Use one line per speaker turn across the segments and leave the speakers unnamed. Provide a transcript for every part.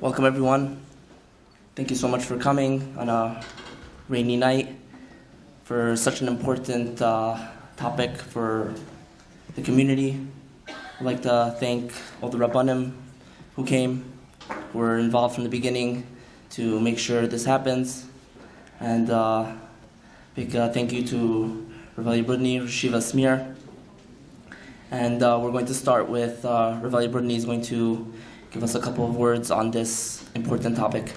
Welcome everyone. Thank you so much for coming on a rainy night for such an important topic for the community. I'd like to thank all the Rabbanim who came, who were involved from the beginning to make sure this happens. And big thank you to Rav Brudny, Shiva Smir. And we're going to start with Rav Brudny is going to give us a couple of words on this important topic.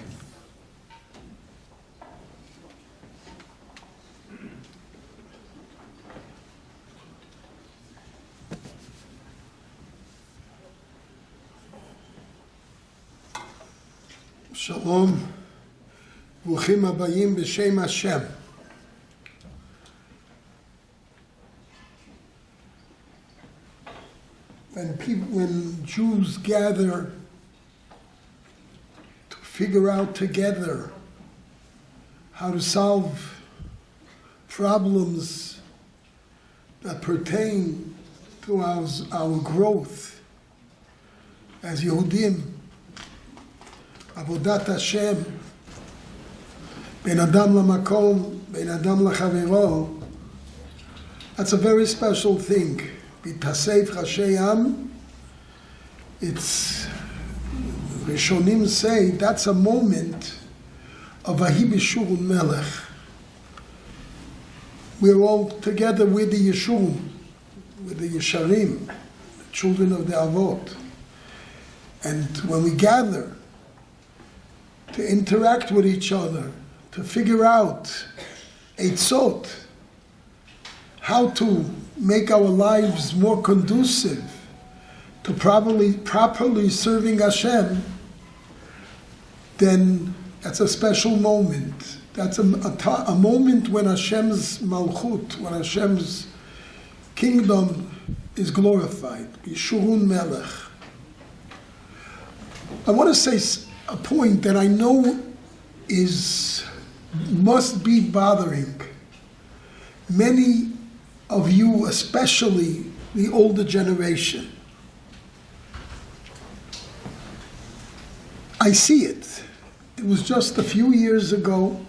Shalom, Bruchim Abayim b'Shem Hashem. When Jews gather to figure out together how to solve problems that pertain to our growth as Yehudim, Avodat Hashem, Ben Adam LaMakom, Ben Adam LaChavero, that's a very special thing. B'tasef Rashei Am, it's, Rishonim say, that's a moment of Vahi b'Shurun Melech. We're all together with the Yeshurun, with the Yesharim, the children of the Avot. And when we gather to interact with each other, to figure out eitzot, how to make our lives more conducive to properly serving Hashem, then that's a special moment. That's a moment when Hashem's malchut, when Hashem's kingdom is glorified. B'Shurun Melech. I want to say a point that I know must be bothering many of you, especially the older generation. I see it. It was just a few years ago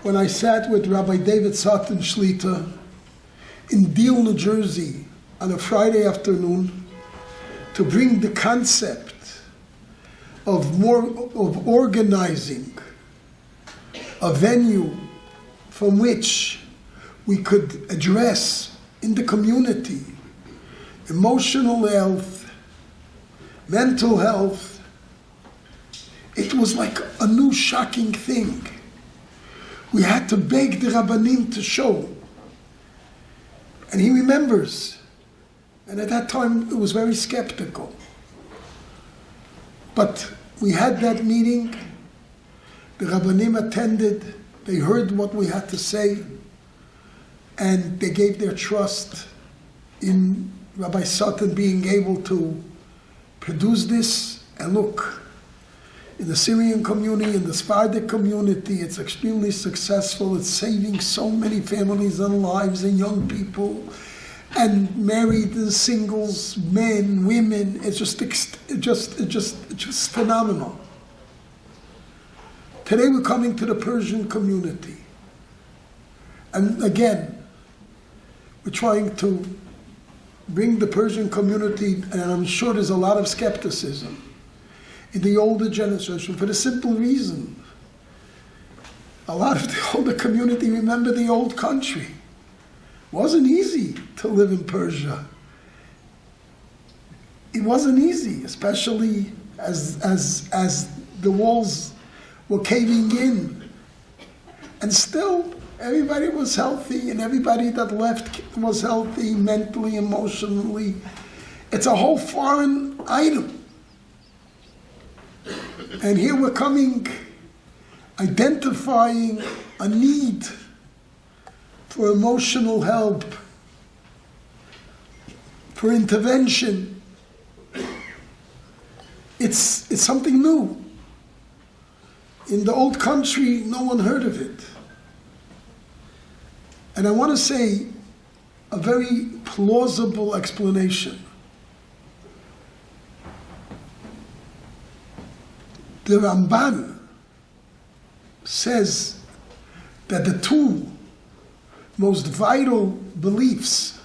when I sat with Rabbi David Satan Shlita in Deal, New Jersey on a Friday afternoon to bring the concept of organizing a venue from which we could address in the community emotional health, mental health. It was like a new shocking thing. We had to beg the Rabbanim to show. And he remembers. And at that time it was very skeptical. But we had that meeting, the Rabbanim attended, they heard what we had to say, and they gave their trust in Rabbi Satan being able to produce this. And look, in the Syrian community, in the Sephardic community, it's extremely successful. It's saving so many families and lives and young people, and married and singles, men, women. It's just phenomenal. Today we're coming to the Persian community. And again, we're trying to bring the Persian community, and I'm sure there's a lot of skepticism in the older generation for the simple reason. A lot of the older community remember the old country. It wasn't easy to live in Persia. It wasn't easy, especially as the walls were caving in. And still, everybody was healthy, and everybody that left was healthy mentally, emotionally. It's a whole foreign item. And here we're coming, identifying a need for emotional help, for intervention. It's something new. In the old country, no one heard of it. And I want to say a very plausible explanation. The Ramban says that the two most vital beliefs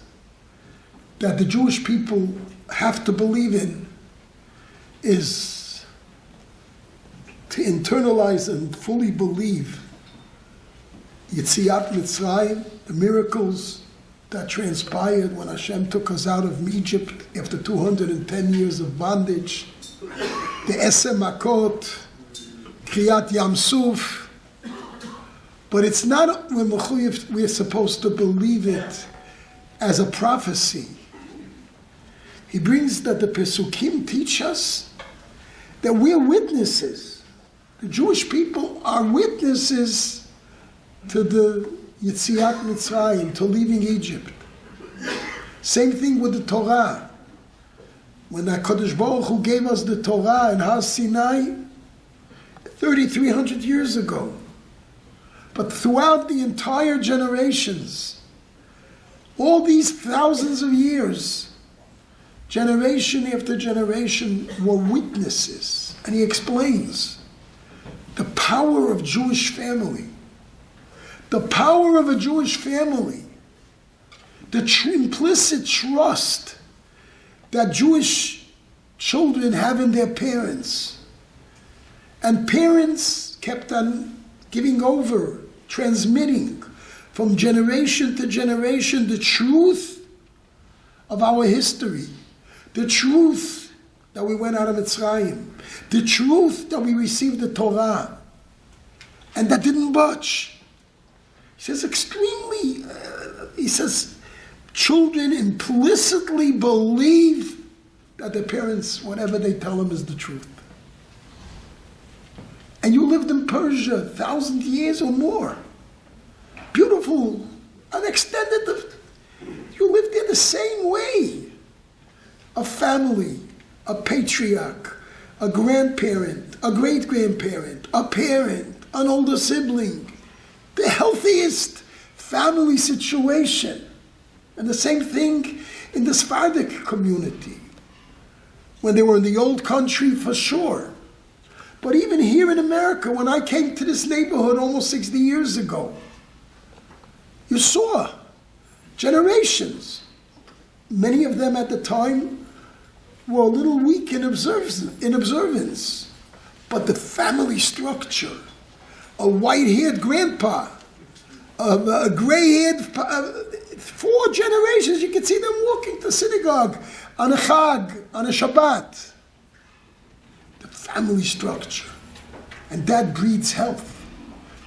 that the Jewish people have to believe in is to internalize and fully believe Yetziat Mitzrayim, the miracles that transpired when Hashem took us out of Egypt after 210 years of bondage, the Esem Makot, Kriyat Yam Suf. But it's not we're supposed to believe it as a prophecy. He brings that the Pesukim teach us that we're witnesses. The Jewish people are witnesses to the Yetziat Mitzrayim, to leaving Egypt. Same thing with the Torah. When HaKadosh Baruch Hu gave us the Torah in Har Sinai 3,300 years ago. But throughout the entire generations, all these thousands of years, generation after generation were witnesses. And he explains the power of Jewish family. The power of a Jewish family. The implicit trust that Jewish children have in their parents. And parents kept on giving over, transmitting from generation to generation the truth of our history, the truth that we went out of Mitzrayim, the truth that we received the Torah, and that didn't budge. He says, children implicitly believe that their parents, whatever they tell them, is the truth. And you lived in Persia 1,000 years or more. Beautiful, unextended. You lived there the same way. A family, a patriarch, a grandparent, a great-grandparent, a parent, an older sibling. The healthiest family situation. And the same thing in the Sephardic community. When they were in the old country, for sure. But even here in America, when I came to this neighborhood almost 60 years ago, you saw generations. Many of them at the time were a little weak in observance. But the family structure, a white-haired grandpa, a gray-haired, 4 generations, you can see them walking to synagogue on a Chag, on a Shabbat. The family structure. And that breeds health.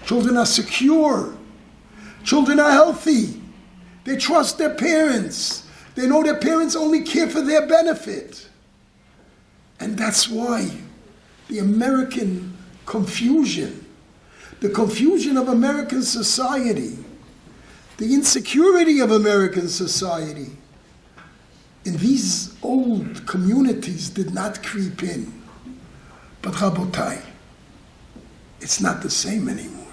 Children are secure. Children are healthy. They trust their parents. They know their parents only care for their benefit. And that's why the American confusion, the confusion of American society, the insecurity of American society, in these old communities did not creep in. But Rabotai, it's not the same anymore.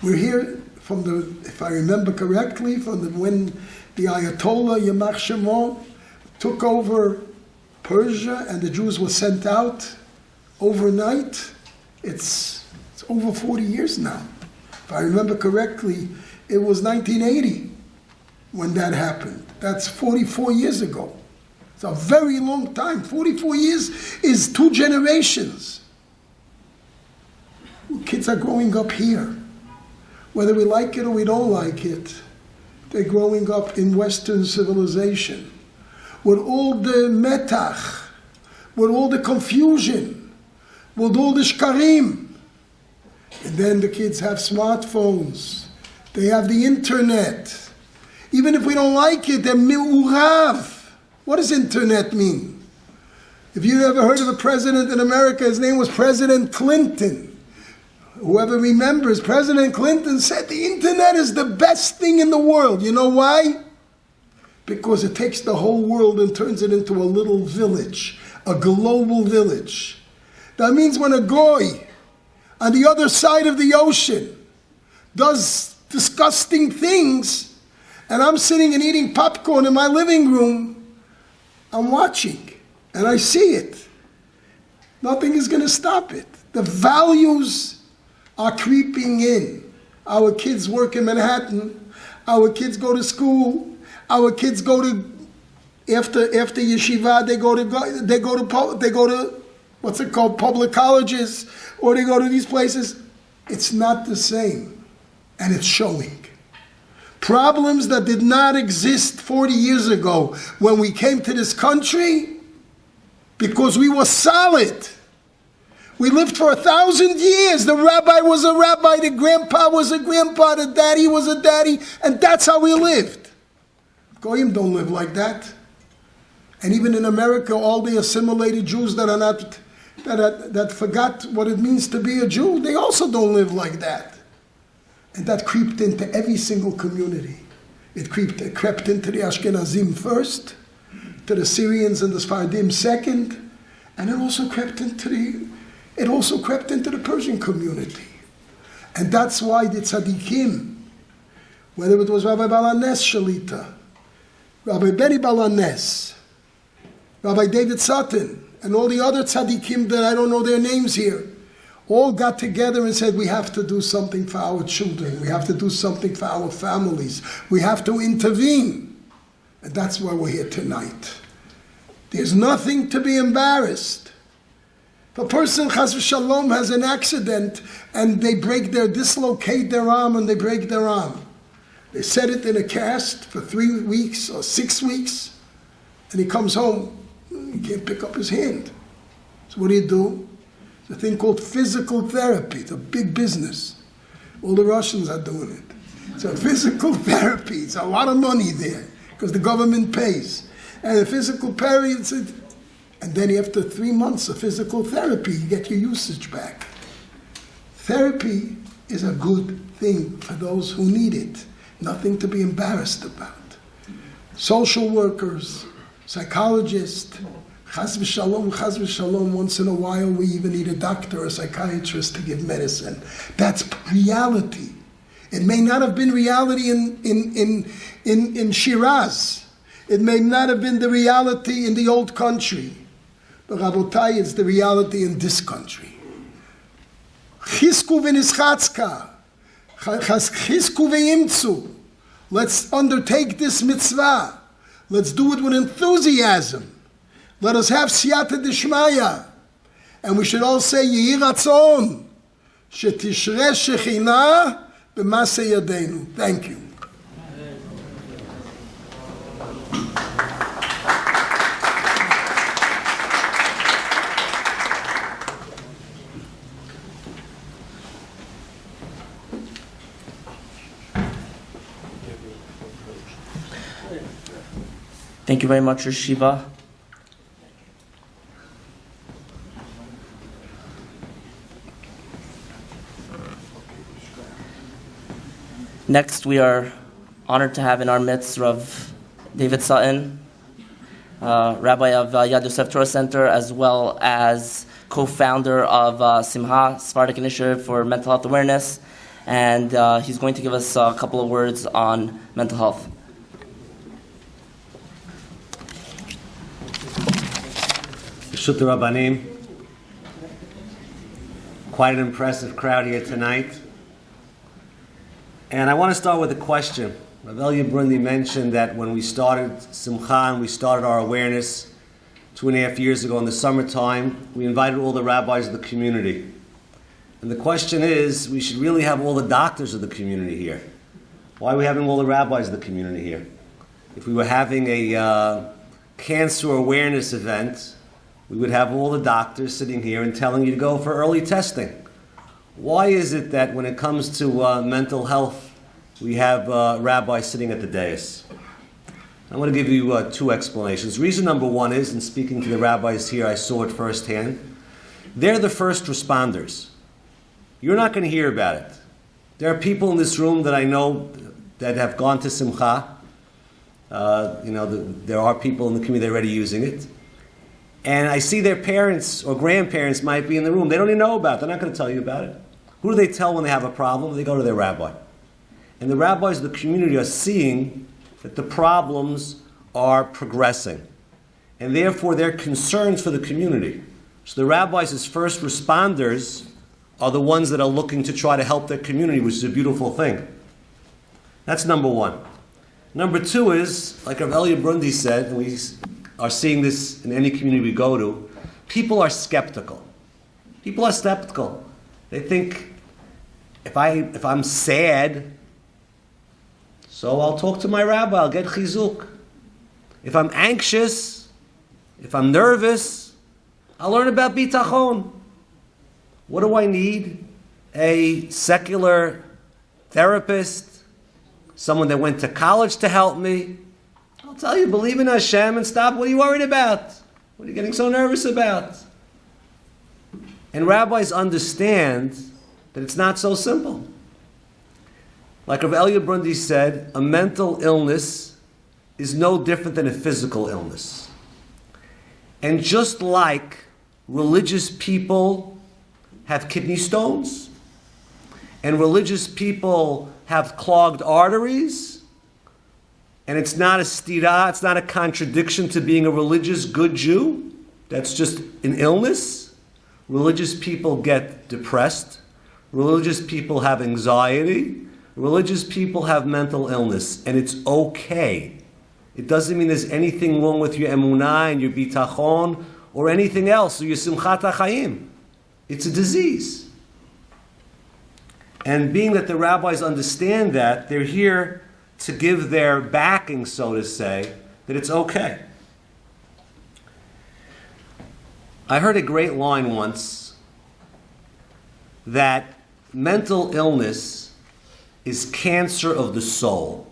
We're here from if I remember correctly, when the Ayatollah Yamach Shimon took over Persia and the Jews were sent out overnight. It's over 40 years now. If I remember correctly, it was 1980 when that happened. That's 44 years ago. It's a very long time. 44 years is 2 generations. Kids are growing up here. Whether we like it or we don't like it, they're growing up in Western civilization. With all the metach, with all the confusion, with all the shkarim. And then the kids have smartphones. They have the internet. Even if we don't like it, they're mi'urav. What does internet mean? If you ever heard of a president in America, his name was President Clinton. Whoever remembers, President Clinton said the internet is the best thing in the world. You know why? Because it takes the whole world and turns it into a little village, a global village. That means when a goy on the other side of the ocean does disgusting things, and I'm sitting and eating popcorn in my living room, I'm watching, and I see it. Nothing is going to stop it. The values are creeping in. Our kids work in Manhattan. Our kids go to school. Our kids go to after yeshiva. They go to what's it called, public colleges, or they go to these places. It's not the same, and it's showing. Problems that did not exist 40 years ago when we came to this country, because we were solid. We lived for 1,000 years. The rabbi was a rabbi, the grandpa was a grandpa, the daddy was a daddy, and that's how we lived. Goyim don't live like that. And even in America, all the assimilated Jews that are not, that forgot what it means to be a Jew, they also don't live like that. And that creeped into every single community. It crept into the Ashkenazim first, to the Syrians and the Sephardim second, and it also crept into the Persian community. And that's why the tzaddikim, whether it was Rabbi Balanes Shalita, Rabbi Benny Balanes, Rabbi David Sutton, and all the other tzaddikim that I don't know their names here, all got together and said, we have to do something for our children. We have to do something for our families. We have to intervene. And that's why we're here tonight. There's nothing to be embarrassed. If a person, chas v'shalom, has an accident and they dislocate their arm and they break their arm, they set it in a cast for 3 weeks or 6 weeks, and he comes home, he can't pick up his hand. So what do? It's a thing called physical therapy. It's a big business. All the Russians are doing it. So physical therapy, it's a lot of money there because the government pays. And the physical therapy, and then after 3 months of physical therapy, you get your usage back. Therapy is a good thing for those who need it. Nothing to be embarrassed about. Social workers, psychologists, chas v'shalom, once in a while we even need a doctor or a psychiatrist to give medicine. That's reality. It may not have been reality in Shiraz. It may not have been the reality in the old country. But Rabotai, it's the reality in this country. Chizku v'nischatzka. Chizku v'yimtzu. Let's undertake this mitzvah. Let's do it with enthusiasm. Let us have siyata d'shmaya. And we should all say, Yehi ratzon, shetishre shechina b'maseh yadeinu. Thank you.
Thank you very much, Yeshiva. Next, we are honored to have in our midst Rav David Sutton, Rabbi of Yad Yosef Torah Center, as well as co-founder of Simha, Sephardic Initiative for Mental Health Awareness. And he's going to give us a couple of words on mental health.
Shut the Rabbanim. Quite an impressive crowd here tonight. And I want to start with a question. Rav Elia Brundi mentioned that when we started Simcha and we started our awareness 2.5 years ago in the summertime, we invited all the rabbis of the community. And the question is, we should really have all the doctors of the community here. Why are we having all the rabbis of the community here? If we were having a cancer awareness event, we would have all the doctors sitting here and telling you to go for early testing. Why is it that when it comes to mental health, we have rabbis sitting at the dais? I'm going to give you 2 explanations. Reason number 1 is, in speaking to the rabbis here, I saw it firsthand. They're the first responders. You're not going to hear about it. There are people in this room that I know that have gone to Simcha. There are people in the community that are already using it. And I see their parents or grandparents might be in the room. They don't even know about it. They're not going to tell you about it. Who do they tell when they have a problem? They go to their rabbi. And the rabbis of the community are seeing that the problems are progressing. And therefore, they're concerns for the community. So the rabbis as first responders are the ones that are looking to try to help their community, which is a beautiful thing. That's number one. Number two is, like Rav Elia Brundi said, and we are seeing this in any community we go to, people are skeptical. People are skeptical. They think, if I'm sad, so I'll talk to my rabbi, I'll get chizuk. If I'm anxious, if I'm nervous, I'll learn about bitachon. What do I need? A secular therapist, someone that went to college to help me. I'll tell you, believe in Hashem and stop. What are you worried about? What are you getting so nervous about? And rabbis understand that it's not so simple. Like Rav Elia Brundi said, a mental illness is no different than a physical illness. And just like religious people have kidney stones, and religious people have clogged arteries, and it's not a stira, it's not a contradiction to being a religious good Jew, that's just an illness. Religious people get depressed, religious people have anxiety, religious people have mental illness, and it's okay. It doesn't mean there's anything wrong with your emunah and your bitachon or anything else, or your simchat hachayim. It's a disease. And being that the rabbis understand that, they're here to give their backing, so to say, that it's okay. I heard a great line once that mental illness is cancer of the soul.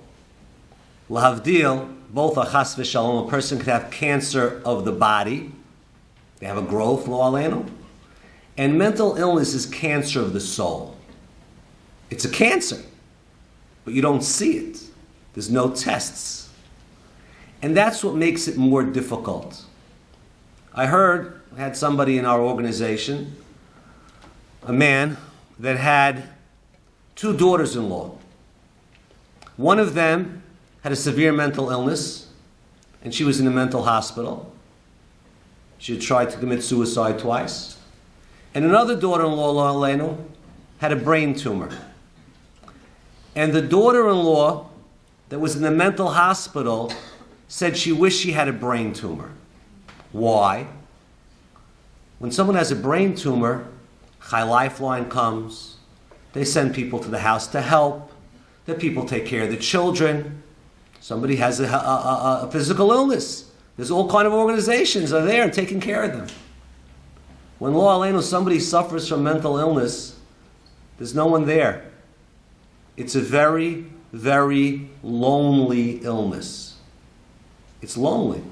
Lahavdil, both a chas v'shalom, a person could have cancer of the body, they have a growth, lo alenu, and mental illness is cancer of the soul. It's a cancer, but you don't see it. There's no tests. And that's what makes it more difficult. I had somebody in our organization, a man that had 2 daughters-in-law. One of them had a severe mental illness, and she was in a mental hospital. She had tried to commit suicide twice. And another daughter-in-law, Elenu, had a brain tumor. And the daughter-in-law that was in the mental hospital said she wished she had a brain tumor. Why? When someone has a brain tumor, Chai Lifeline comes. They send people to the house to help. The people take care of the children. Somebody has a physical illness. There's all kind of organizations are there and taking care of them. When lo aleinu somebody suffers from mental illness, there's no one there. It's a very, very lonely illness. It's lonely.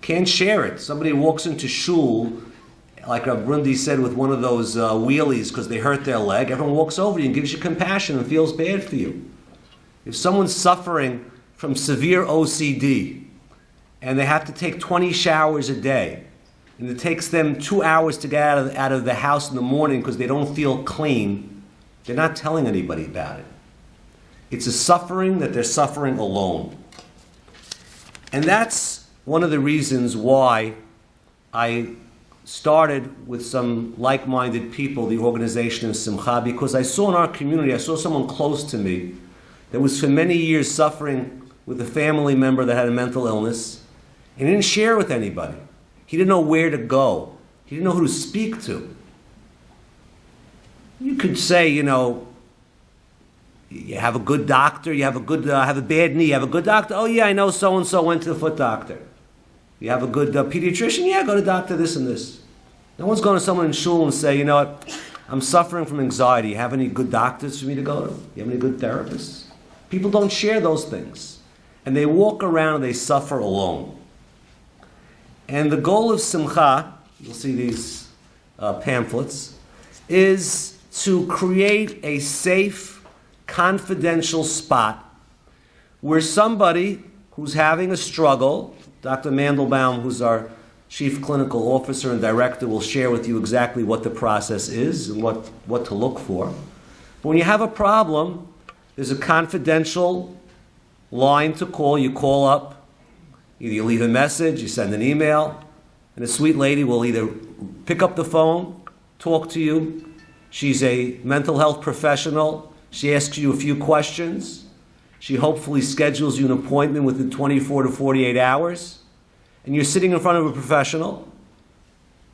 Can't share it. Somebody walks into shul, like Rav Brundi said, with one of those wheelies because they hurt their leg. Everyone walks over you and gives you compassion and feels bad for you. If someone's suffering from severe OCD and they have to take 20 showers a day, and it takes them 2 hours to get out of the house in the morning because they don't feel clean, they're not telling anybody about it. It's a suffering that they're suffering alone. And that's one of the reasons why I started with some like-minded people, the organization of Simha, because I saw in our community, I saw someone close to me that was for many years suffering with a family member that had a mental illness, and he didn't share with anybody. He didn't know where to go. He didn't know who to speak to. You could say, you have a good doctor, you have a good, have a bad knee, you have a good doctor. Oh yeah, I know so-and-so went to the foot doctor. You have a good pediatrician? Yeah, go to doctor this and this. No one's going to someone in shul and say, I'm suffering from anxiety. You have any good doctors for me to go to? You have any good therapists? People don't share those things. And they walk around and they suffer alone. And the goal of Simcha, you'll see these pamphlets, is to create a safe, confidential spot where somebody who's having a struggle, Dr. Mandelbaum, who's our chief clinical officer and director, will share with you exactly what the process is and what to look for. But when you have a problem, there's a confidential line to call. You call up, either you leave a message, you send an email, And a sweet lady will either pick up the phone, talk to you. She's a mental health professional. She asks you a few questions. She hopefully schedules you an appointment within 24 to 48 hours. And you're sitting in front of a professional.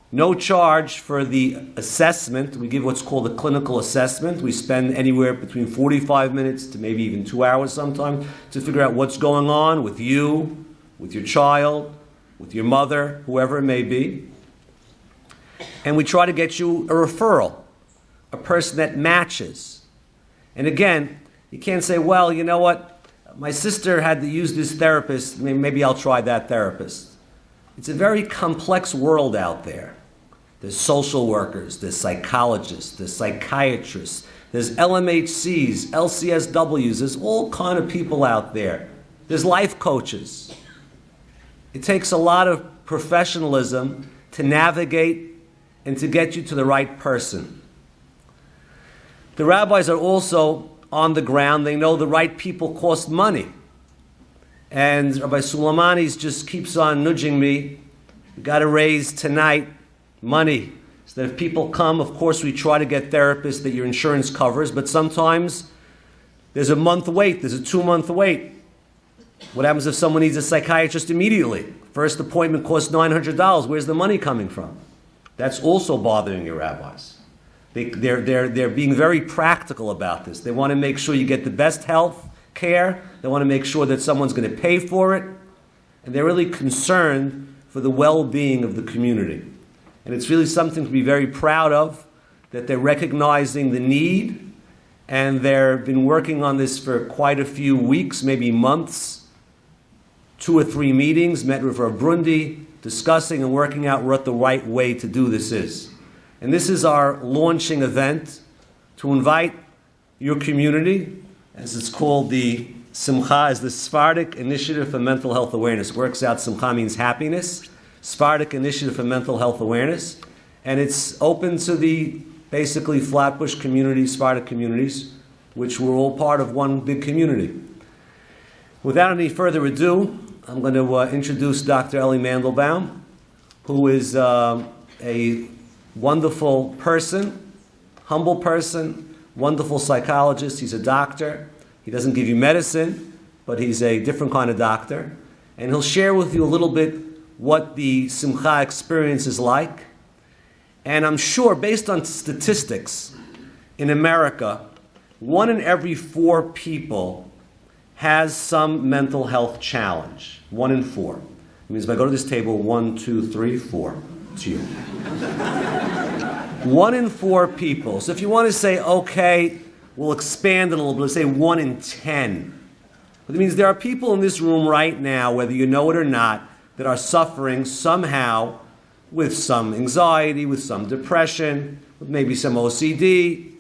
No charge for the assessment. We give what's called a clinical assessment. We spend anywhere between 45 minutes to maybe even 2 hours sometimes to figure out what's going on with you, with your child, with your mother, whoever it may be. And we try to get you a referral, a person that matches. And again, you can't say, well, you know what, my sister had to use this therapist, maybe I'll try that therapist. It's a very complex world out there. There's social workers, there's psychologists, there's psychiatrists, there's LMHCs, LCSWs, there's all kind of people out there. There's life coaches. It takes a lot of professionalism to navigate and to get you to the right person. The rabbis are also on the ground. They know the right people cost money. And Rabbi Suleimani just keeps on nudging me. We got to raise tonight money. So that if people come, of course we try to get therapists that your insurance covers, but sometimes there's a month wait, there's a 2-month wait. What happens if someone needs a psychiatrist immediately? First appointment costs $900. Where's the money coming from? That's also bothering your rabbis. They're being very practical about this. They want to make sure you get the best health care. They want to make sure that someone's going to pay for it. And they're really concerned for the well-being of the community. And it's really something to be very proud of, that they're recognizing the need, and they've been working on this for quite a few weeks, maybe months, 2 or 3 meetings, met with Rav Brundi, discussing and working out what the right way to do this is. And this is our launching event to invite your community, as it's called the Simha, is the Sephardic Initiative for Mental Health Awareness. Works out, Simha means happiness. Sephardic Initiative for Mental Health Awareness. And it's open to the basically Flatbush community, Sephardic communities, which we're all part of one big community. Without any further ado, I'm going to introduce Dr. Eli Mandelbaum, who is a wonderful person, humble person, wonderful psychologist. He's a doctor. He doesn't give you medicine, but he's a different kind of doctor. And he'll share with you a little bit what the Simcha experience is like. And I'm sure, based on statistics, in America, 1 in every 4 people has some mental health challenge. 1 in 4. It means if I go to this table, 1, 2, 3, 4. It's you. 1 in 4 people. So if you want to say, okay, we'll expand it a little bit, let's say 1 in 10. But it means there are people in this room right now, whether you know it or not, that are suffering somehow with some anxiety, with some depression, with maybe some OCD,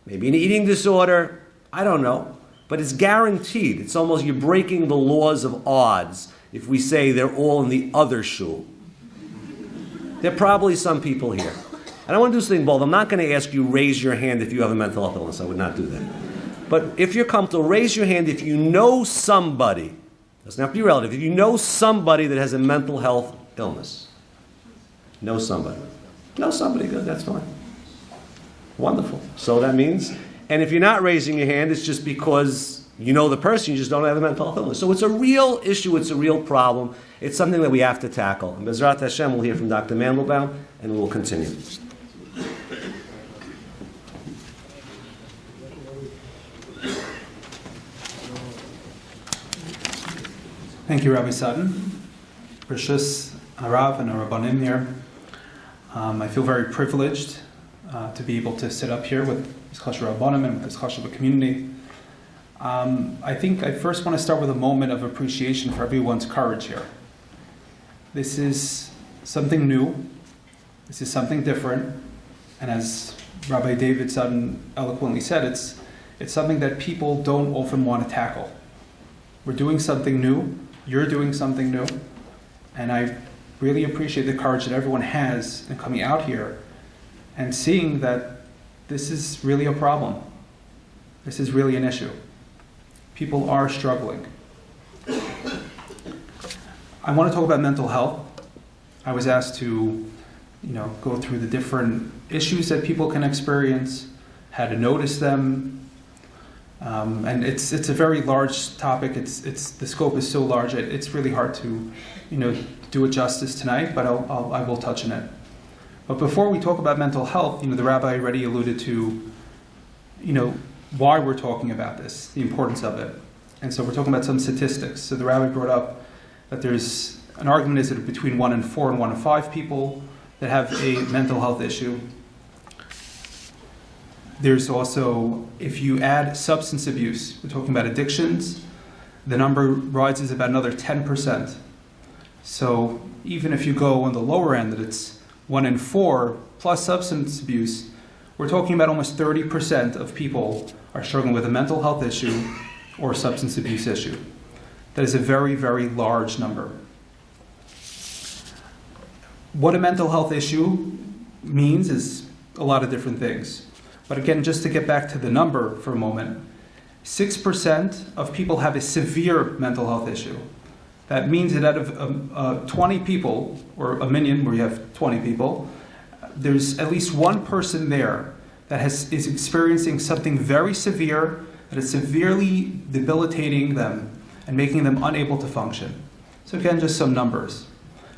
maybe an eating disorder, I don't know. But it's guaranteed. It's almost you're breaking the laws of odds if we say they're all in the other shul. There are probably some people here. And I want to do something bold. I'm not going to ask you raise your hand if you have a mental health illness. I would not do that. But if you're comfortable, raise your hand if you know somebody. Doesn't have to be relative. If you know somebody that has a mental health illness. Know somebody. Know somebody, good, that's fine. Wonderful. So that means, and if you're not raising your hand, it's just because you know the person, you just don't have a mental health illness. So it's a real issue, it's a real problem. It's something that we have to tackle. And Bezrat Hashem, we'll hear from Dr. Mandelbaum, and we will continue.
Thank you, Rabbi Sutton. Rishus Harav and Rabbanim here. I feel very privileged to be able to sit up here with this Chashuv Rabbanim and with this Chashuv community. I think I first want to start with a moment of appreciation for everyone's courage here. This is something new. This is something different. And as Rabbi David Sutton eloquently said, it's something that people don't often want to tackle. We're doing something new. You're doing something new. And I really appreciate the courage that everyone has in coming out here and seeing that this is really a problem. This is really an issue. People are struggling. I want to talk about mental health. I was asked to, go through the different issues that people can experience, how to notice them, and it's a very large topic. The scope is so large. It's really hard to, do it justice tonight. But I will touch on it. But before we talk about mental health, the rabbi already alluded to, why we're talking about this, the importance of it. And so we're talking about some statistics. So the rabbi brought up that there's an argument is that between 1 in 4 and 1 in 5 people that have a mental health issue. There's also, if you add substance abuse, we're talking about addictions, the number rises about another 10%. So even if you go on the lower end, that it's 1 in 4 plus substance abuse, we're talking about almost 30% of people are struggling with a mental health issue or a substance abuse issue. That is a very, very large number. What a mental health issue means is a lot of different things. But again, just to get back to the number for a moment, 6% of people have a severe mental health issue. That means that out of 20 people, or a million where you have 20 people, there's at least one person there that is experiencing something very severe, that is severely debilitating them and making them unable to function. So again, just some numbers.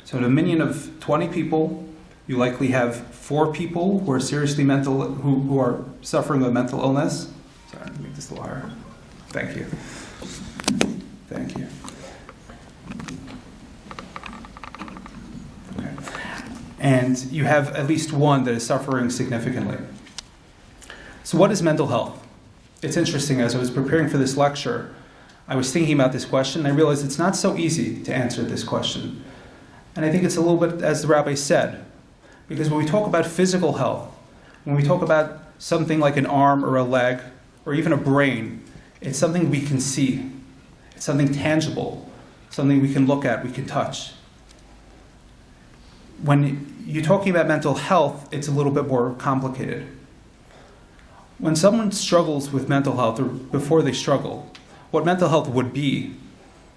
So in a million of 20 people, you likely have 4 people who are seriously who are suffering with mental illness. Sorry, let me make this a little higher. Thank you. Thank you. Okay. And you have at least one that is suffering significantly. So what is mental health? It's interesting, as I was preparing for this lecture, I was thinking about this question, and I realized it's not so easy to answer this question. And I think it's a little bit, as the rabbi said, because when we talk about physical health, when we talk about something like an arm or a leg, or even a brain, it's something we can see. It's something tangible, something we can look at, we can touch. When you're talking about mental health, it's a little bit more complicated. When someone struggles with mental health, or before they struggle, what mental health would be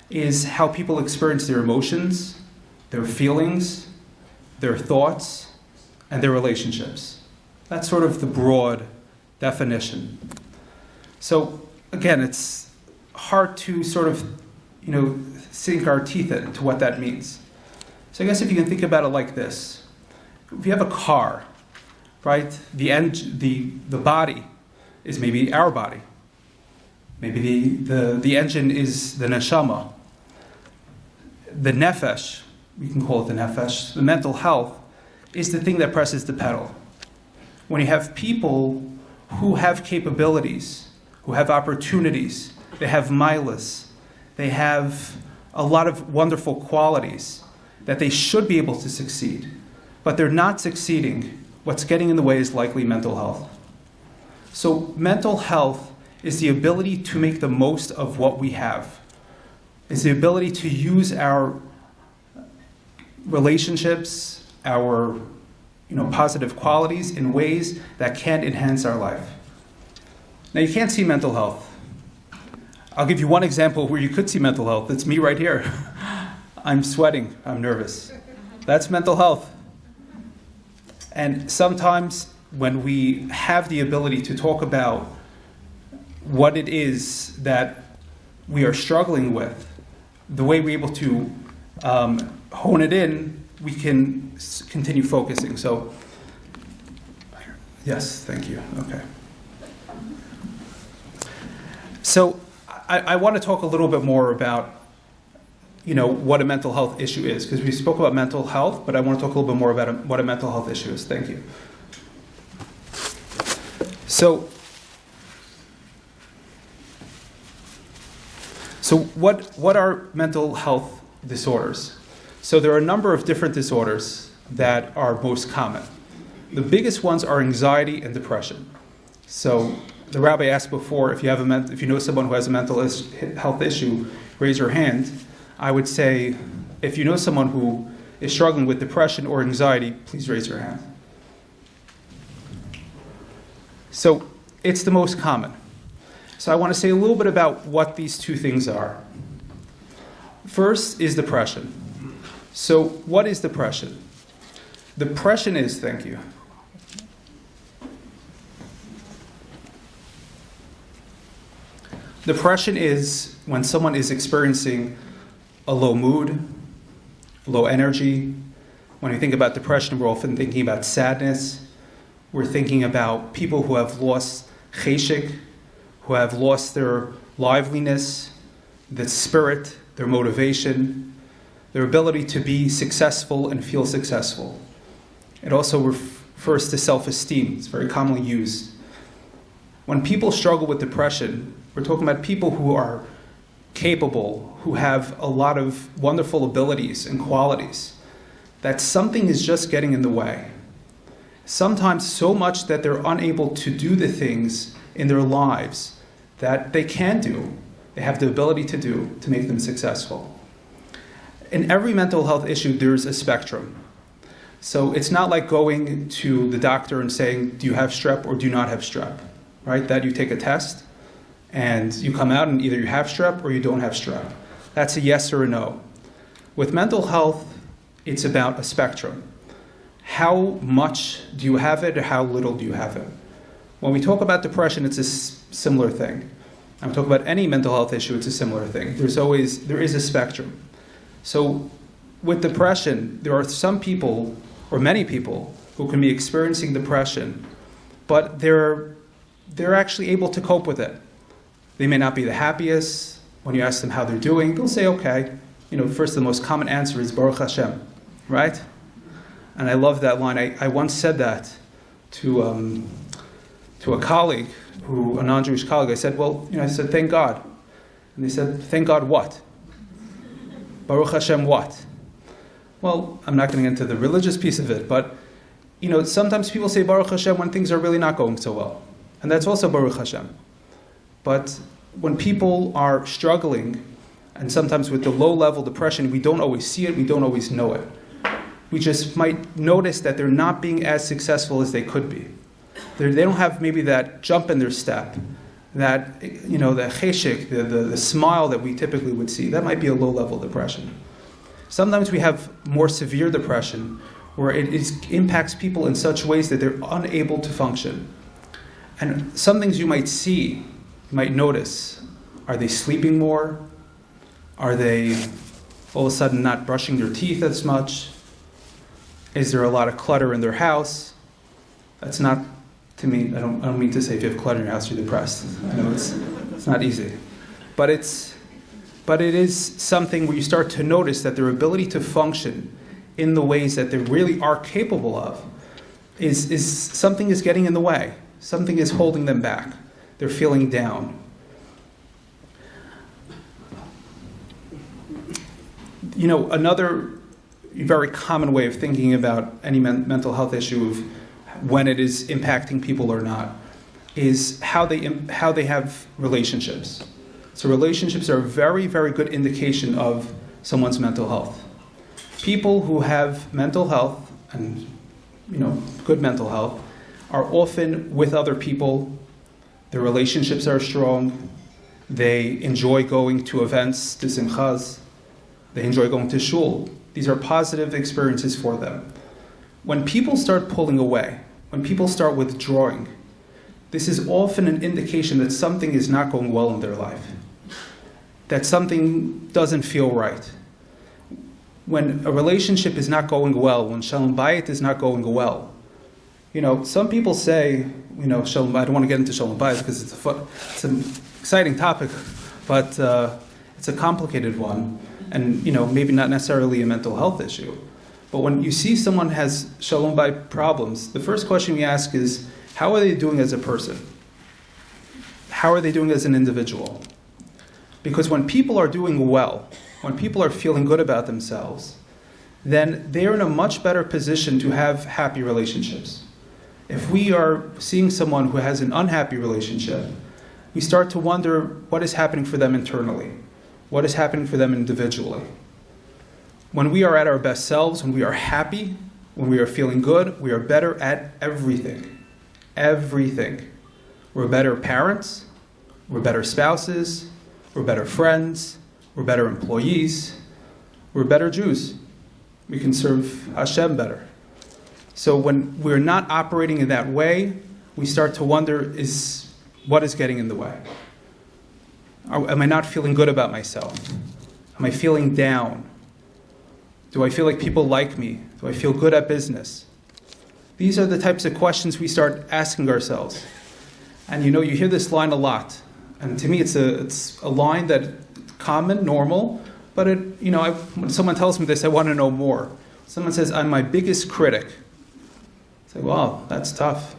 is how people experience their emotions, their feelings, their thoughts, and their relationships. That's sort of the broad definition. So again, it's hard to sort of, sink our teeth into what that means. So I guess if you can think about it like this. If you have a car, right, the body is maybe our body. Maybe the engine is the neshama. The nefesh, we can call it the nefesh, the mental health, is the thing that presses the pedal. When you have people who have capabilities, who have opportunities, they have milas, they have a lot of wonderful qualities that they should be able to succeed, but they're not succeeding, what's getting in the way is likely mental health. So mental health is the ability to make the most of what we have. It's the ability to use our relationships, our positive qualities in ways that can enhance our life. Now you can't see mental health. I'll give you one example where you could see mental health. It's me right here. I'm sweating, I'm nervous. That's mental health. And sometimes when we have the ability to talk about what it is that we are struggling with, the way we're able to hone it in, we can continue focusing. So, yes, thank you. Okay. So, I want to talk a little bit more about, what a mental health issue is, because we spoke about mental health, but I want to talk a little bit more about what a mental health issue is. Thank you. So what are mental health disorders? So there are a number of different disorders that are most common. The biggest ones are anxiety and depression. So the rabbi asked before, if you know someone who has a mental health issue, raise your hand. I would say, if you know someone who is struggling with depression or anxiety, please raise your hand. So it's the most common. So I want to say a little bit about what these two things are. First is depression. So what is depression? Depression is, thank you. Depression is when someone is experiencing a low mood, low energy. When we think about depression, we're often thinking about sadness. We're thinking about people who have lost cheshik, who have lost their liveliness, the spirit, their motivation, their ability to be successful and feel successful. It also refers to self-esteem. It's very commonly used. When people struggle with depression, we're talking about people who are capable, who have a lot of wonderful abilities and qualities, that something is just getting in the way. Sometimes so much that they're unable to do the things in their lives that they can do, they have the ability to do, to make them successful. In every mental health issue, there's a spectrum. So it's not like going to the doctor and saying, do you have strep or do you not have strep, right? That you take a test and you come out and either you have strep or you don't have strep. That's a yes or a no. With mental health, it's about a spectrum. How much do you have it or how little do you have it? When we talk about depression, it's a similar thing. I'm talking about any mental health issue, it's a similar thing. There is a spectrum. So with depression, there are some people, or many people, who can be experiencing depression, but they're actually able to cope with it. They may not be the happiest. When you ask them how they're doing, they'll say, okay. First, the most common answer is Baruch Hashem, right? And I love that line. I once said that to a colleague, a non-Jewish colleague. I said, I said, thank God. And they said, thank God what? Baruch Hashem what? Well, I'm not going to get into the religious piece of it, but sometimes people say Baruch Hashem when things are really not going so well. And that's also Baruch Hashem. But when people are struggling, and sometimes with the low-level depression, we don't always see it, we don't always know it. We just might notice that they're not being as successful as they could be. They don't have maybe that jump in their step, that, the cheshik, the smile that we typically would see. That might be a low-level depression. Sometimes we have more severe depression, where it impacts people in such ways that they're unable to function. And some things you might see, you might notice. Are they sleeping more? Are they all of a sudden not brushing their teeth as much? Is there a lot of clutter in their house? That's not, to me, I don't mean to say if you have clutter in your house, you're depressed. I know it's not easy. But it is something where you start to notice that their ability to function in the ways that they really are capable of is something is getting in the way. Something is holding them back. They're feeling down. Another very common way of thinking about any mental health issue of when it is impacting people or not is how they have relationships. So relationships are a very, very good indication of someone's mental health. People who have mental health and good mental health are often with other people. Their relationships are strong. They enjoy going to events, to simchas. They enjoy going to shul. These are positive experiences for them. When people start pulling away, when people start withdrawing, this is often an indication that something is not going well in their life, that something doesn't feel right. When a relationship is not going well, when shalom bayit is not going well, some people say, shalom, I don't want to get into shalom bayit because it's an exciting topic, but it's a complicated one. And maybe not necessarily a mental health issue. But when you see someone has shalom bayit problems, the first question we ask is, how are they doing as a person? How are they doing as an individual? Because when people are doing well, when people are feeling good about themselves, then they're in a much better position to have happy relationships. If we are seeing someone who has an unhappy relationship, we start to wonder what is happening for them internally. What is happening for them individually? When we are at our best selves, when we are happy, when we are feeling good, we are better at everything. Everything. We're better parents, we're better spouses, we're better friends, we're better employees, we're better Jews. we can serve Hashem better. So when we're not operating in that way, we start to wonder, what is getting in the way? Am I not feeling good about myself? Am I feeling down? Do I feel like people like me? Do I feel good at business? These are the types of questions we start asking ourselves. And you hear this line a lot. And to me, it's a line that's common, normal, but when someone tells me this, I want to know more. Someone says, I'm my biggest critic. I say, wow, that's tough.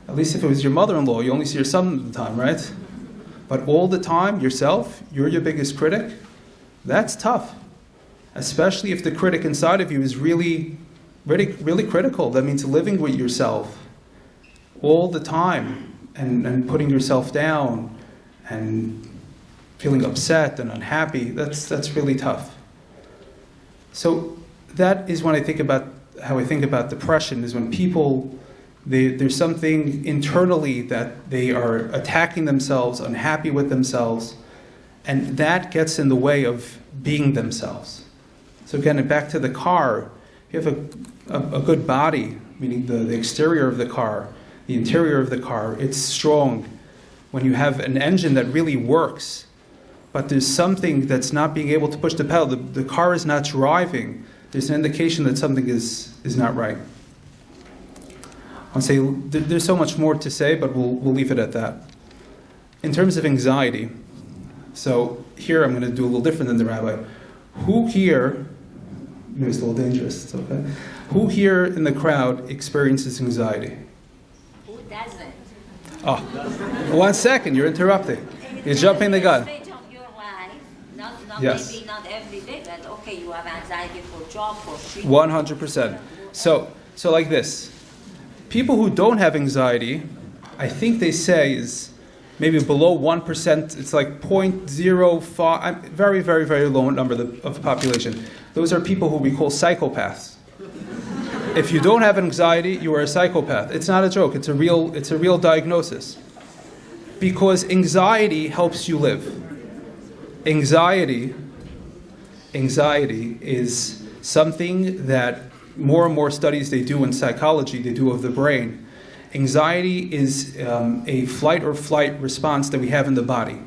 At least if it was your mother-in-law, you only see your son at the time, right? But all the time, yourself, you're your biggest critic? That's tough. Especially if the critic inside of you is really, really, really critical. That means living with yourself all the time and putting yourself down and feeling upset and unhappy. That's really tough. So that is when I think about how I think about depression, is when people, there's something internally that they are attacking themselves, unhappy with themselves, and that gets in the way of being themselves. So again, back to the car, if you have a good body, meaning the exterior of the car, the interior of the car, it's strong. When you have an engine that really works, but there's something that's not being able to push the pedal, the car is not driving, there's an indication that something is not right. I'll say there's so much more to say, but we'll leave it at that. In terms of anxiety, so here I'm going to do a little different than the rabbi. Who here, maybe it's a little dangerous, it's okay. Who here in the crowd experiences anxiety?
Who doesn't?
Oh, 1 second, you're interrupting. You're jumping the gun.
Stage of your life, not
Yes.
maybe not every day, but okay, you have anxiety for job, for treatment.
100%. So like this. People who don't have anxiety, I think they say is maybe below 1%. It's like 0.05, very, very, very low number of the population. Those are people who we call psychopaths. If you don't have anxiety, you are a psychopath. It's not a joke. It's a real diagnosis. Because anxiety helps you live. Anxiety is something that more and more studies they do in psychology, they do of the brain. Anxiety is a flight or flight response that we have in the body.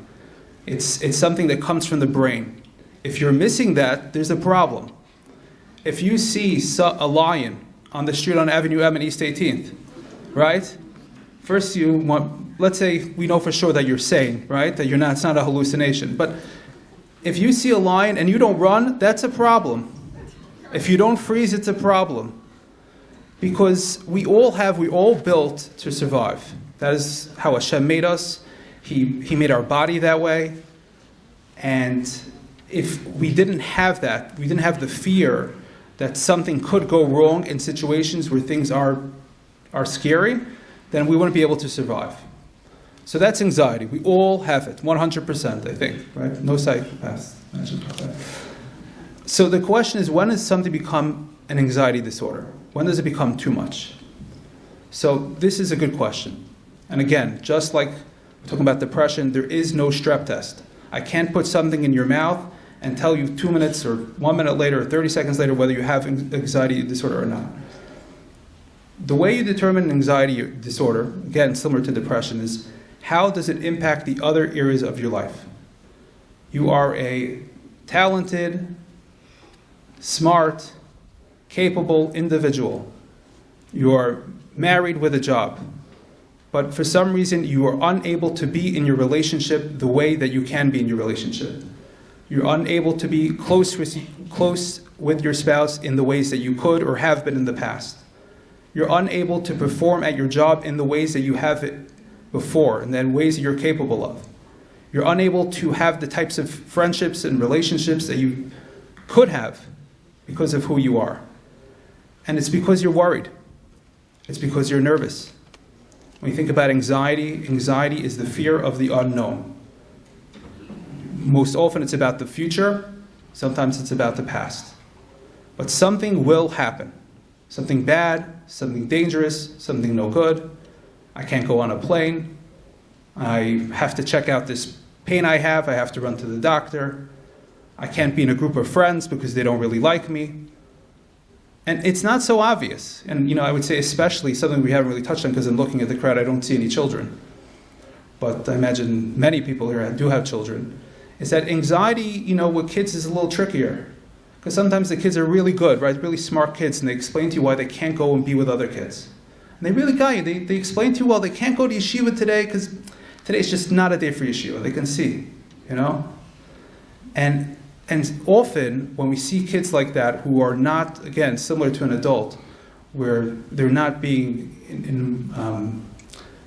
It's something that comes from the brain. If you're missing that, there's a problem. If you see a lion on the street on Avenue M and East 18th, right? First let's say we know for sure that you're sane, right? That it's not a hallucination. But if you see a lion and you don't run, that's a problem. If you don't freeze, it's a problem. Because we all built to survive. That is how Hashem made us. He made our body that way. And if we didn't have that, we didn't have the fear that something could go wrong in situations where things are scary, then we wouldn't be able to survive. So that's anxiety. We all have it, 100%, I think, right? No psychopaths. So the question is, when does something become an anxiety disorder? When does it become too much? So this is a good question. And again, just like we're talking about depression, there is no strep test. I can't put something in your mouth and tell you 2 minutes or 1 minute later or 30 seconds later whether you have anxiety disorder or not. The way you determine anxiety disorder, again, similar to depression, is how does it impact the other areas of your life? You are a talented, smart, capable individual. You are married with a job. But for some reason, you are unable to be in your relationship the way that you can be in your relationship. You're unable to be close with your spouse in the ways that you could or have been in the past. You're unable to perform at your job in the ways that you have it before and then ways that you're capable of. You're unable to have the types of friendships and relationships that you could have because of who you are. And it's because you're worried. It's because you're nervous. When you think about anxiety, anxiety is the fear of the unknown. Most often it's about the future, sometimes it's about the past. But something will happen. Something bad, something dangerous, something no good. I can't go on a plane. I have to check out this pain I have to run to the doctor. I can't be in a group of friends because they don't really like me. And it's not so obvious. And I would say especially something we haven't really touched on because I'm looking at the crowd, I don't see any children. But I imagine many people here do have children. Is that anxiety, with kids is a little trickier. Because sometimes the kids are really good, right? Really smart kids, and they explain to you why they can't go and be with other kids. And they really got you. They explain to you, well, they can't go to yeshiva today because today's just not a day for yeshiva. They can see, And often when we see kids like that who are not, again, similar to an adult, where they're not being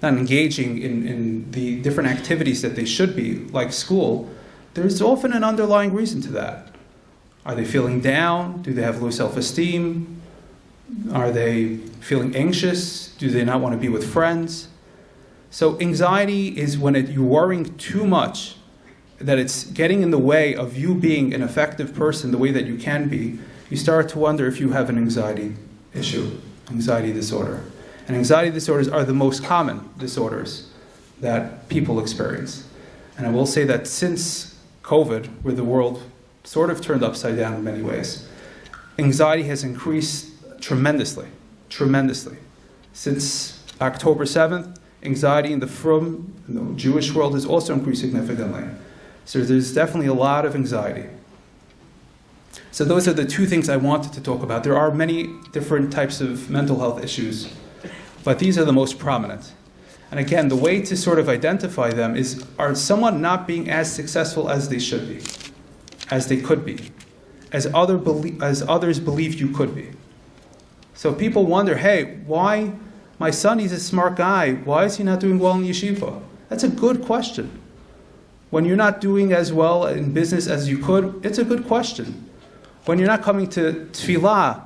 not engaging in the different activities that they should be, like school, there's often an underlying reason to that. Are they feeling down? Do they have low self-esteem? Are they feeling anxious? Do they not want to be with friends? So anxiety is when you're worrying too much, that it's getting in the way of you being an effective person the way that you can be. You start to wonder if you have an anxiety issue, anxiety disorder. And anxiety disorders are the most common disorders that people experience. And I will say that since COVID, where the world sort of turned upside down in many ways, anxiety has increased tremendously. Since October 7th, anxiety in the Jewish world has also increased significantly. So there's definitely a lot of anxiety. So those are the two things I wanted to talk about. There are many different types of mental health issues, but these are the most prominent. And again, the way to sort of identify them are someone not being as successful as they should be, as they could be, as others believe you could be. So people wonder, hey, why my son, he's a smart guy, why is he not doing well in yeshiva? That's a good question. When you're not doing as well in business as you could, it's a good question. When you're not coming to tefillah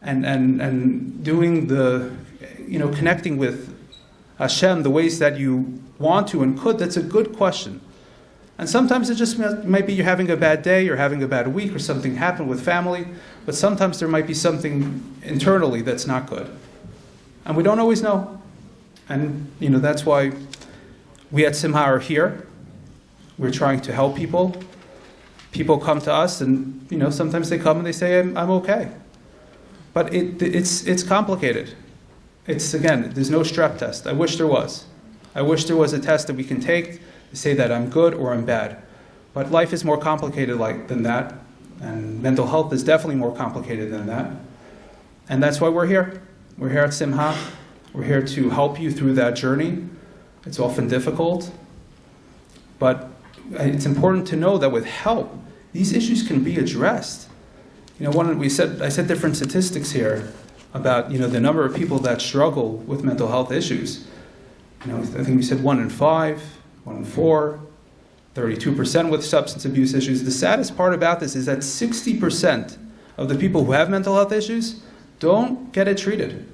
and doing connecting with Hashem the ways that you want to and could, that's a good question. And sometimes it just might be you're having a bad day, you're having a bad week, or something happened with family, but sometimes there might be something internally that's not good. And we don't always know. And, that's why we at Simha are here. We're trying to help people. People come to us and, sometimes they come and they say, I'm okay. But it's complicated. There's no strep test. I wish there was. I wish there was a test that we can take to say that I'm good or I'm bad. But life is more complicated than that. And mental health is definitely more complicated than that. And that's why we're here. We're here at Simha. We're here to help you through that journey. It's often difficult. But it's important to know that with help, these issues can be addressed. I said different statistics here about, the number of people that struggle with mental health issues. I think we said 1 in 5, 1 in 4, 32% with substance abuse issues. The saddest part about this is that 60% of the people who have mental health issues don't get it treated.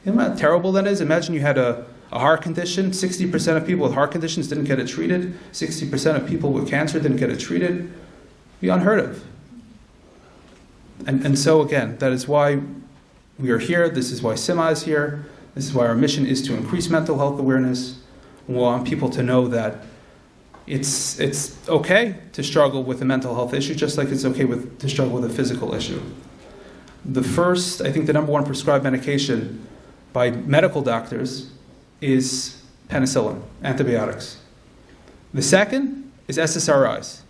You know how terrible that is? Imagine you had a heart condition, 60% of people with heart conditions didn't get it treated, 60% of people with cancer didn't get it treated. It'd be unheard of. And so again, that is why we are here, this is why Simha is here, this is why our mission is to increase mental health awareness. We want people to know that it's okay to struggle with a mental health issue, just like it's okay to struggle with a physical issue. The number one prescribed medication by medical doctors is penicillin, antibiotics. The second is SSRIs.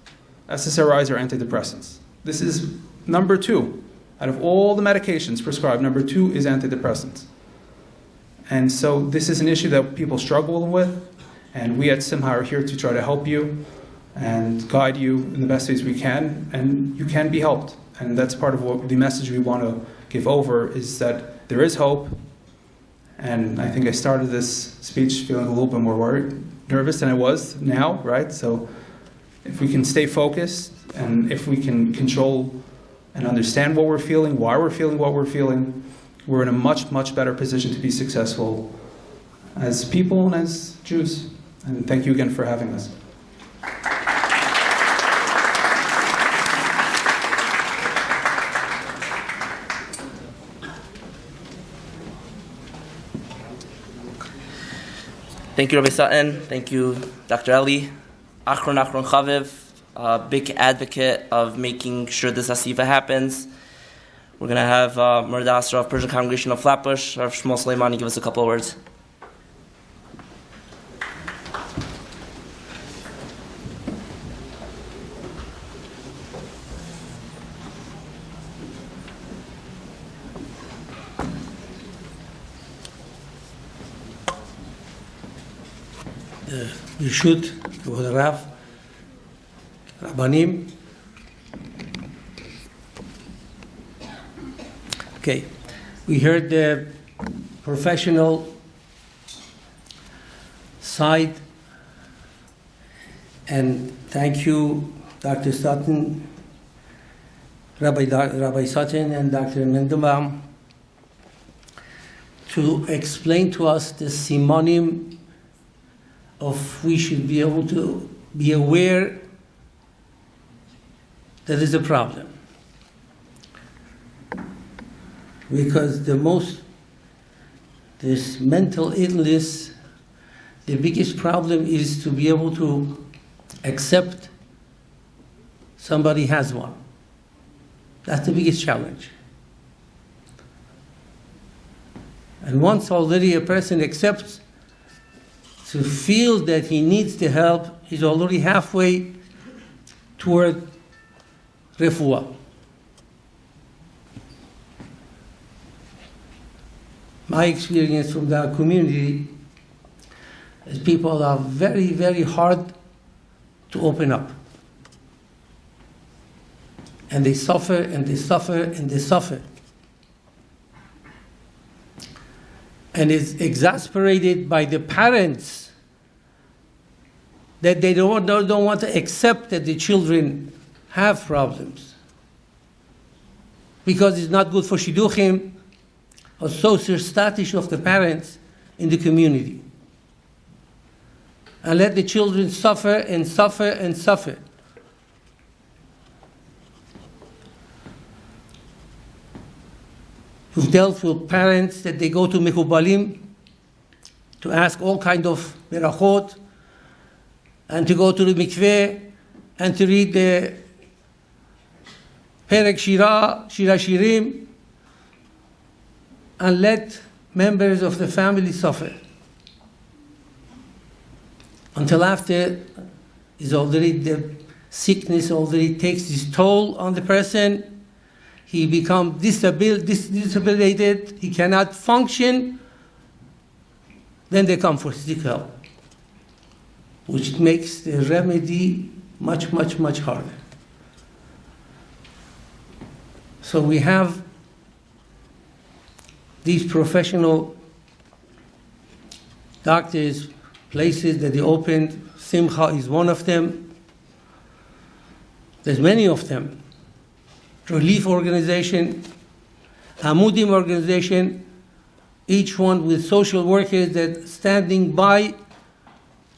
SSRIs are antidepressants. This is number 2. Out of all the medications prescribed, number 2 is antidepressants. And so this is an issue that people struggle with, and we at Simha are here to try to help you and guide you in the best ways we can, and you can be helped. And that's part of what the message we want to give over, is that there is hope. And I think I started this speech feeling a little bit more nervous than I was now, right? So if we can stay focused, and if we can control and understand what we're feeling, why we're feeling what we're feeling, we're in a much, much better position to be successful as people and as Jews. And thank you again for having us.
Thank you, Rabbi Sutton. Thank you, Dr. Eli. Achron Chaviv, a big advocate of making sure this asiva happens. we're going to have Murdas of Persian Congregation of Flatbush, Rav Shmuel Suleimani, give us a couple of words.
ברשות כבוד הרב, רבנים. Okay, we heard the professional side, and thank you, Dr. Sutton, Rabbi Sutton and Dr. Mendelbaum, to explain to us the simonim of we should be able to be aware that there's a problem. Because this mental illness, the biggest problem is to be able to accept somebody has one. That's the biggest challenge. And once already a person accepts to feel that he needs the help, he's already halfway toward refuah. My experience from that community is people are very, very hard to open up. And they suffer, and they suffer, and they suffer. And it's exasperated by the parents that they don't want to accept that the children have problems. Because it's not good for shidduchim or social status of the parents in the community. And let the children suffer and suffer and suffer. We've dealt with parents that they go to mechubalim to ask all kind of berachot, and to go to the mikveh, and to read the Perek Shira Shirim, and let members of the family suffer. Until after is already the sickness already takes its toll on the person, he becomes disabilitated, he cannot function, then they come for seek help, which makes the remedy much, much, much harder. So we have these professional doctors, places that they opened. Simha is one of them. There's many of them. Relief organization, Hamudim organization, each one with social workers that standing by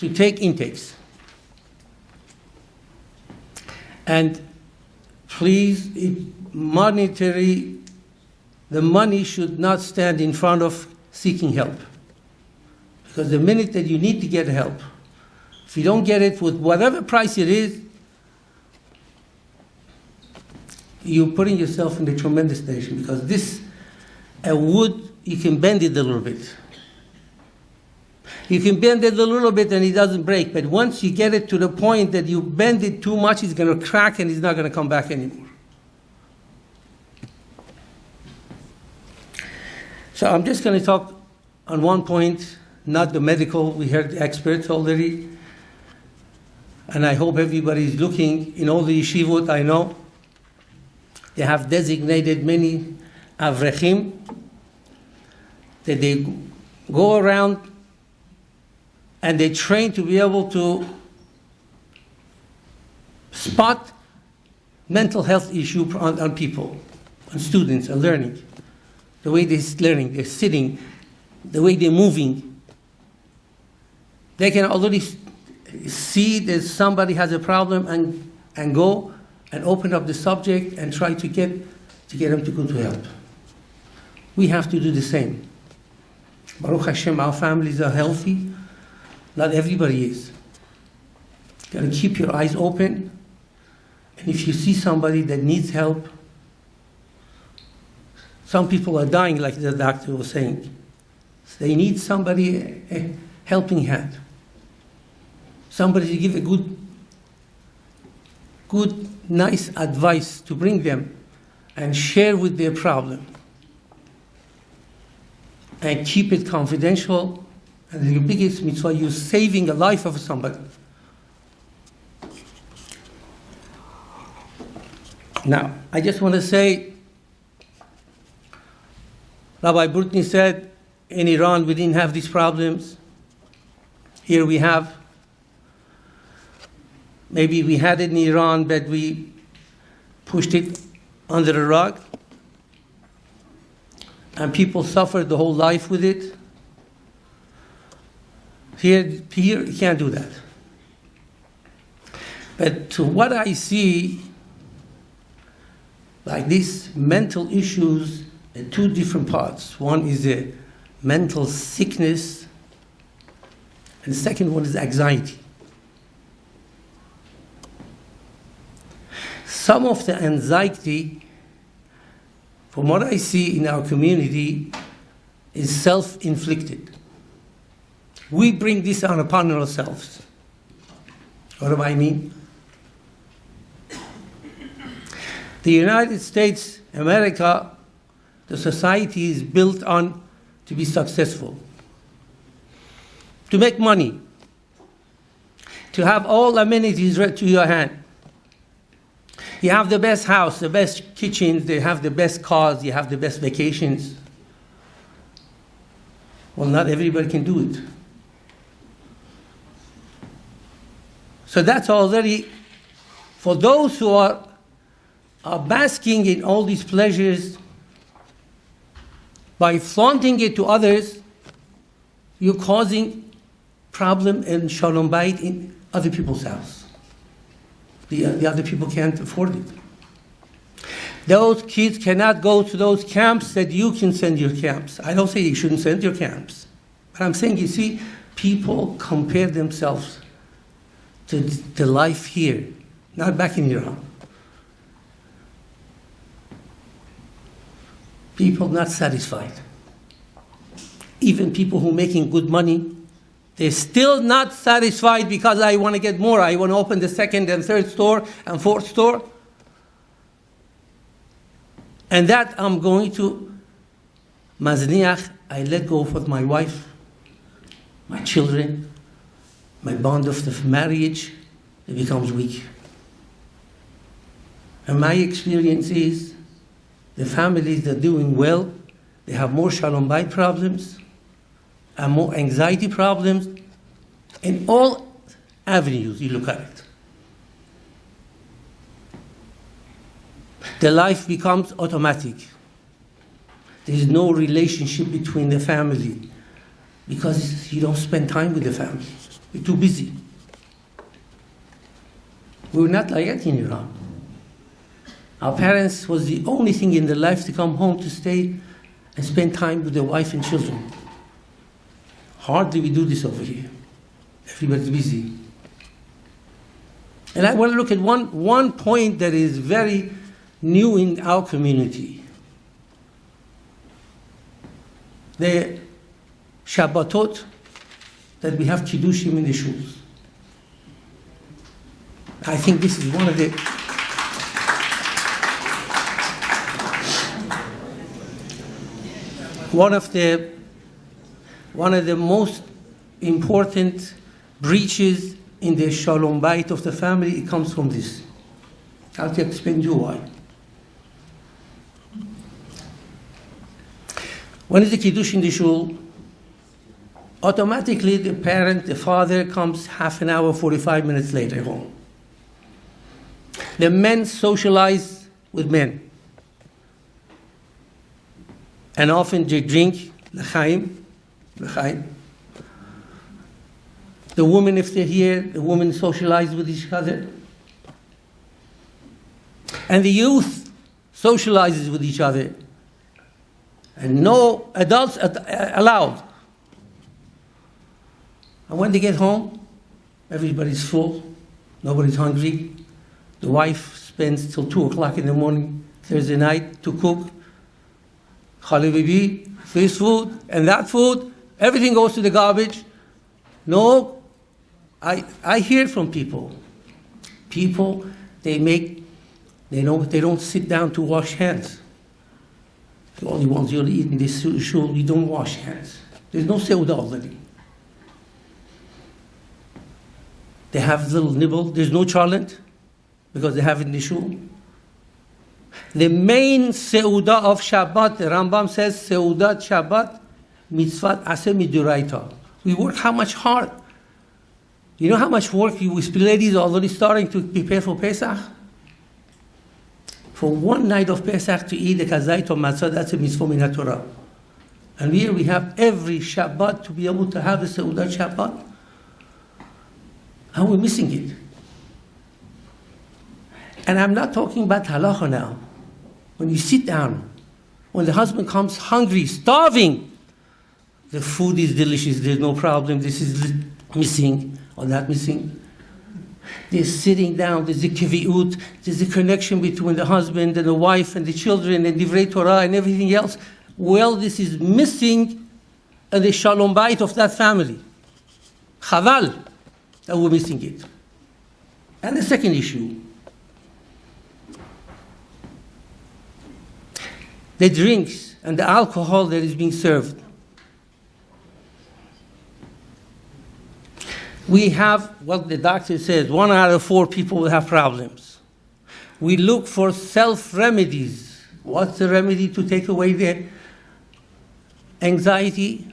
to take intakes. And please, the money should not stand in front of seeking help. Because the minute that you need to get help, if you don't get it with whatever price it is, you're putting yourself in a tremendous danger. Because a wood, you can bend it a little bit. You can bend it a little bit and it doesn't break. But once you get it to the point that you bend it too much, it's going to crack and it's not going to come back anymore. So I'm just going to talk on one point, not the medical. We heard the experts already. And I hope everybody is looking. In all the yeshivot I know, they have designated many avrechim that they go around and they train to be able to spot mental health issue on people, on students, and learning. The way they're learning, they're sitting, the way they're moving. They can already see that somebody has a problem and go and open up the subject and try to get them to go to help. We have to do the same. Baruch Hashem, our families are healthy. Not everybody is. You gotta keep your eyes open. And if you see somebody that needs help, Some people are dying, like the doctor was saying. They need somebody, a helping hand. Somebody to give a good, nice advice to bring them and share with their problem. And keep it confidential. And the biggest mitzvah, you're saving a life of somebody. Now, I just want to say, Rabbi Burtny said, in Iran we didn't have these problems. Here we have. Maybe we had it in Iran, but we pushed it under the rug. And people suffered the whole life with it. Here you can't do that. But to what I see, like these mental issues in two different parts. One is a mental sickness, and the second one is anxiety. Some of the anxiety, from what I see in our community, is self-inflicted. We bring this upon ourselves. What do I mean? The United States, America, the society is built on to be successful, to make money, to have all amenities right to your hand. You have the best house, the best kitchens, they have the best cars, you have the best vacations. Well, not everybody can do it. So that's already, for those who are basking in all these pleasures, by flaunting it to others, you're causing problem and shalom bayit in other people's house. The other people can't afford it. Those kids cannot go to those camps that you can send your camps. I don't say you shouldn't send your camps. But I'm saying, you see, people compare themselves to the life here, not back in Iran. People not satisfied. Even people who are making good money, they're still not satisfied because I want to get more. I want to open the second and third store and fourth store. And that I'm going to mazniach. I let go of my wife, my children, my bond of the marriage. It becomes weak. And my experience is the families that are doing well, they have more shalom bayit problems and more anxiety problems in all avenues you look at it. The life becomes automatic. There is no relationship between the family because you don't spend time with the family. You're too busy. We're not like that in Iran. Our parents was the only thing in their life to come home to stay and spend time with their wife and children. Hardly we do this over here. Everybody's busy. And I want to look at one point that is very new in our community. The Shabbatot that we have Kiddushim in the shuls. I think this is one of the most important breaches in the shalom bayit of the family. It comes from this. I'll explain to you why. When is the kiddush in the shul? Automatically the parent, the father, comes half an hour, 45 minutes later home. The men socialize with men. And often they drink l'chaim. The women, if they're here, the women socialize with each other. And the youth socializes with each other. And no adults allowed. And when they get home, everybody's full, nobody's hungry. The wife spends till 2 o'clock in the morning, Thursday night, to cook. Khale Bibi, this food and that food, everything goes to the garbage. No, I hear from people. People, they don't sit down to wash hands. The only ones you'll eat in this shul, you don't wash hands. There's no seudah already. They have little nibble. There's no charlant because they have it in the shul. The main seudah of Shabbat, the Rambam says, seudat Shabbat, mitzvat aseh miduraita. We work how much hard. You know how much work you ladies are already starting to prepare for Pesach? For one night of Pesach to eat the kazait or matzah, that's a mitzvah min Torah. And here we have every Shabbat to be able to have a seudat Shabbat. How are we missing it? And I'm not talking about halacha now. When you sit down, when the husband comes hungry, starving, the food is delicious, there's no problem, this is missing or not missing. They're sitting down, there's a kiviut, there's a connection between the husband and the wife and the children and divrei Torah and everything else. Well, this is missing in the shalom bayit of that family. Chaval that we're missing it. And the second issue, the drinks and the alcohol that is being served. We have what the doctor says, 1 out of 4 people will have problems. We look for self-remedies. What's the remedy to take away the anxiety?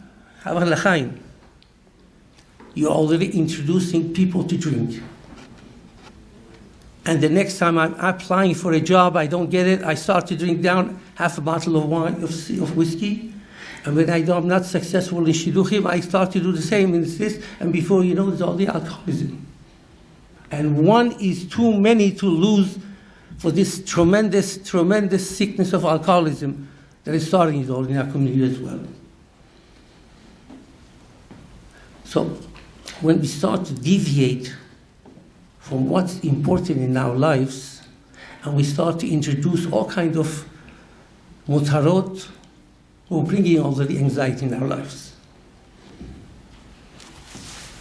You're already introducing people to drink. And the next time I'm applying for a job, I don't get it, I start to drink down half a bottle of wine, of whiskey. And when I'm not successful in shidduchim, I start to do the same in this, and before you know, it's all the alcoholism. And one is too many to lose for this tremendous, tremendous sickness of alcoholism that is starting in our community as well. So, when we start to deviate from what's important in our lives, and we start to introduce all kinds of mutarot, we're bringing all the anxiety in our lives.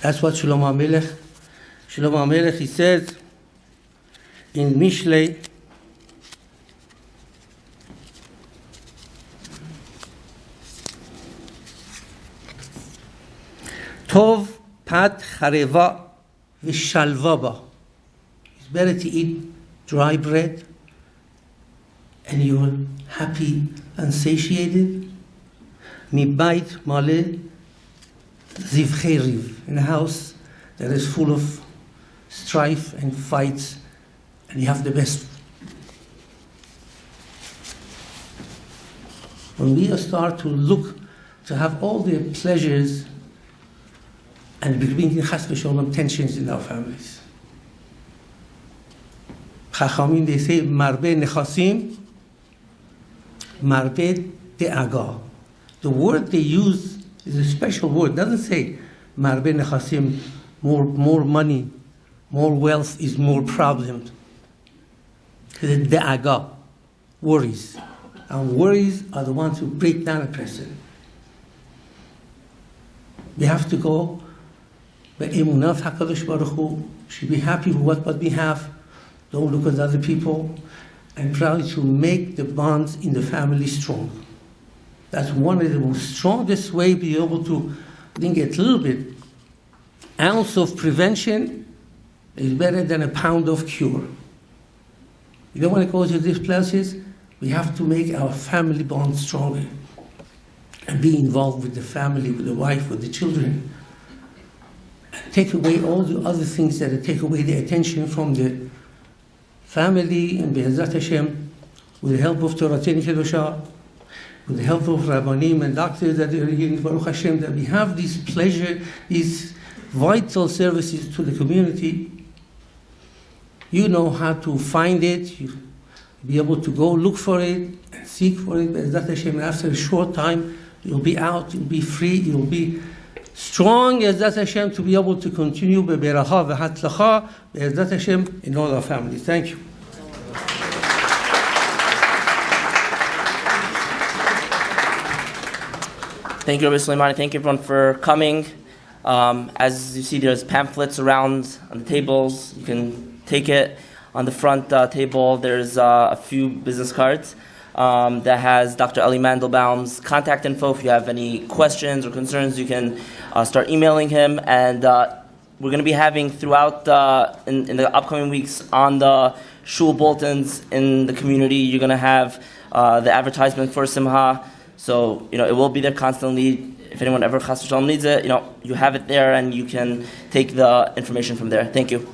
That's what Shlomo HaMelech, he says in Mishlei, Tov pat chareva v'shalva ba. It's better to eat dry bread and you're happy and satiated. Mibayit male zivchei riv, in a house that is full of strife and fights, and you have the best. When we start to look to have all the pleasures and bringing chas v'sholom tensions in our families. Chachamim, they say, marbe nechasim, marbe de'aga. The word they use is a special word. It doesn't say marbe nechasim, more money, more wealth is more problems. The de'aga, worries. And worries are the ones who break down a person. We have to go be'emunah HaKadosh Baruch Hu, should be happy with what we have. Don't look at other people, and try to make the bonds in the family strong. That's one of the most strongest way to be able to bring a little bit ounce of prevention is better than a pound of cure. You don't want to go to these places, we have to make our family bond stronger and be involved with the family, with the wife, with the children. And take away all the other things that take away the attention from the family, and Be'ezrat Hashem, with the help of Torah Kedosha, with the help of Rabbanim and doctors that are here in Baruch Hashem, that we have this pleasure, these vital services to the community. You know how to find it, you be able to go look for it, and seek for it. Be'ezrat Hashem, after a short time, you'll be out, you'll be free, you'll be strong, Be'ezrat Hashem, to be able to continue be'beracha v'hatlacha, Be'ezrat Hashem, in all our families. Thank you.
Thank you, Rabbi Soleimani. Thank you, everyone, for coming. As you see, there's pamphlets around on the tables. You can take it. On the front table, there's a few business cards that has Dr. Eli Mandelbaum's contact info. If you have any questions or concerns, you can start emailing him. And we're going to be having throughout in the upcoming weeks on the shul bulletins in the community, you're going to have the advertisement for Simha. So, it will be there constantly. If anyone ever Chas v'Shalom needs it, you have it there and you can take the information from there. Thank you.